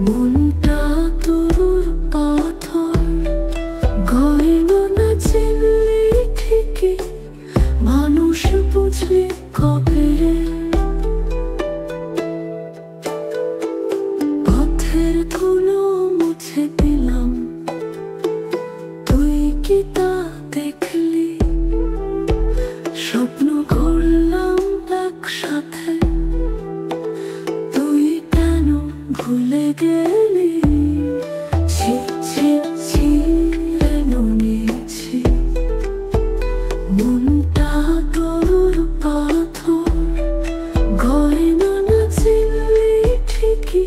মনটা তোর পাথর, গয়না চিনলি ঠিকই, মানুষ বুঝলি কবে রে? পথের ধুলো মুছে দিলাম, তুই কি তা দেখলি? স্বপ্ন করলাম একসাথে, তুই কেন ভুলে গেলি? ছি ছি ছি রে ননিছি, মনটা তোর পাথর, গয়না না চিনলি ঠিকই,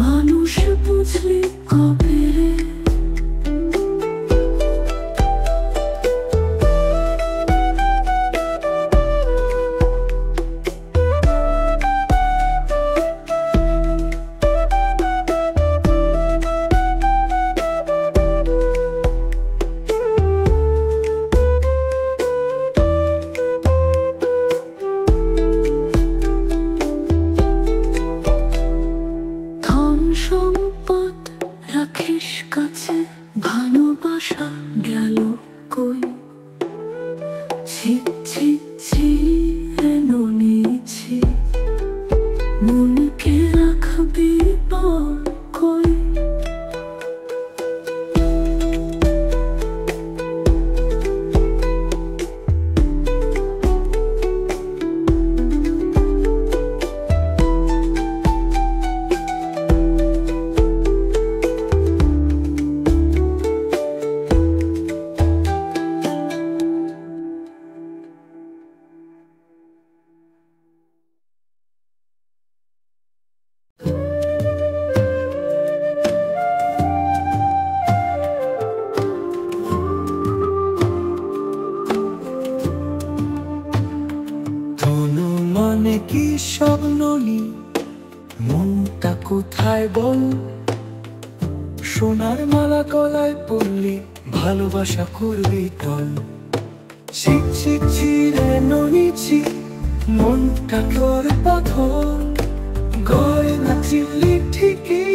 মানুষ বুঝলি কবে রে? ধন সম্পদ রাখিস কাছে, ভালোবাসা গেল কই? ছি ছি ছি রে ননিছি, মনকে রাখবি বল কই? তনু মানে কি স্বপ্ননি, মনটা কোথায় বল? সোনার মালা গলায় পড়লি, ভালোবাসা করবি টল। ছি ছি ছি রে ননিছি, মনটা তোর পাথর, গয়না চিনলি ঠিকই,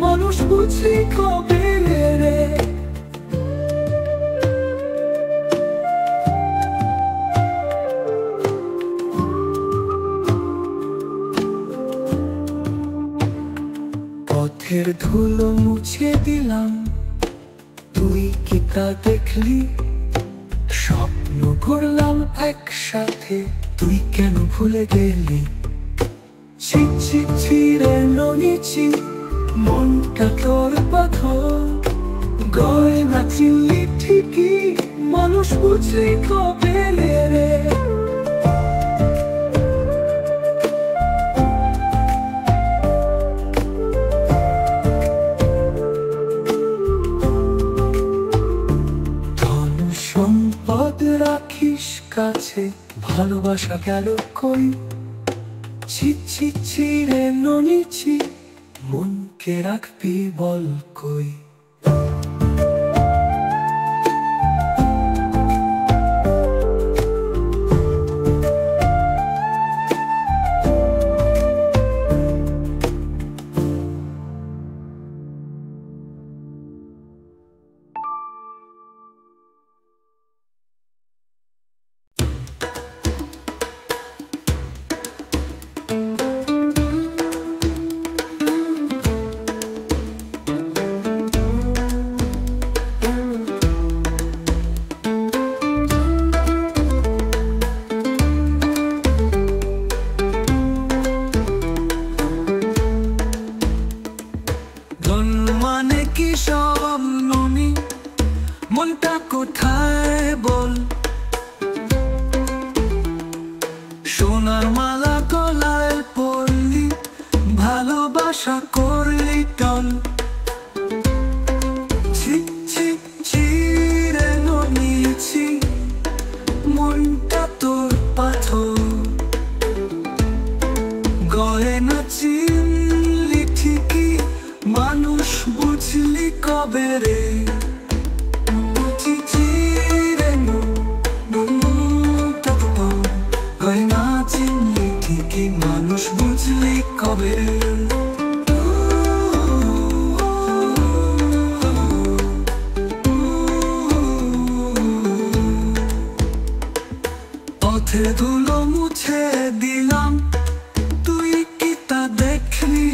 মানুষ বুঝলি কবে রে? পথের ধুলো মুছে দিলাম, তুই কি তা দেখলি? স্বপ্ন করলাম একসাথে, তুই কেন ভুলে গেলি? ছি ছি ছি রে ননিছি, মনটা তোর পাথর, গয়না চিনলি ঠিকই, মানুষ বুঝলি কবে রে? সম্পদ রাখিস কাছে, ভালোবাসা গেল কই? ছি ছি ছি রে ননিছি, মনকে রাখবি বল কই? মানে কি স্বপ্ননি, মনটা কোথায় বল? সোনার মালা গলায় পড়লি, ভালোবাসা করলি টল। ছি ছি ছি রে ননিছি, মনটা তোর পাথর, গয়না চিনলি ঠিকই, মানুষ বুঝলি কবে রে? ছি ছি রে হাতে ধুলো মুছে দিলাম, তুই কি তা দেখলি?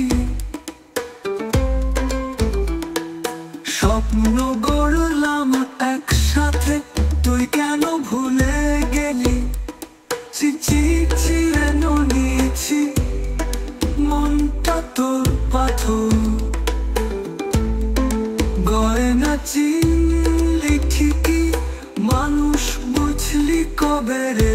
স্বপ্ন গড়লাম একসাথে, তুই কেন ভুলে গেলি? চিঠিরে নিয়েছি, মনটা তোর পাথর। গয়না চিনলি ঠিকই, মানুষ বুঝলি কবে রে?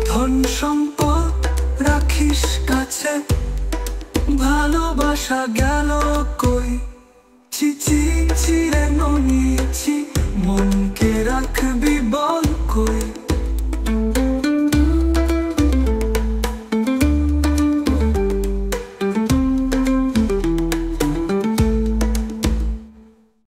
ধন সম্পদ রাখিস কাছে, ভালোবাসা গেল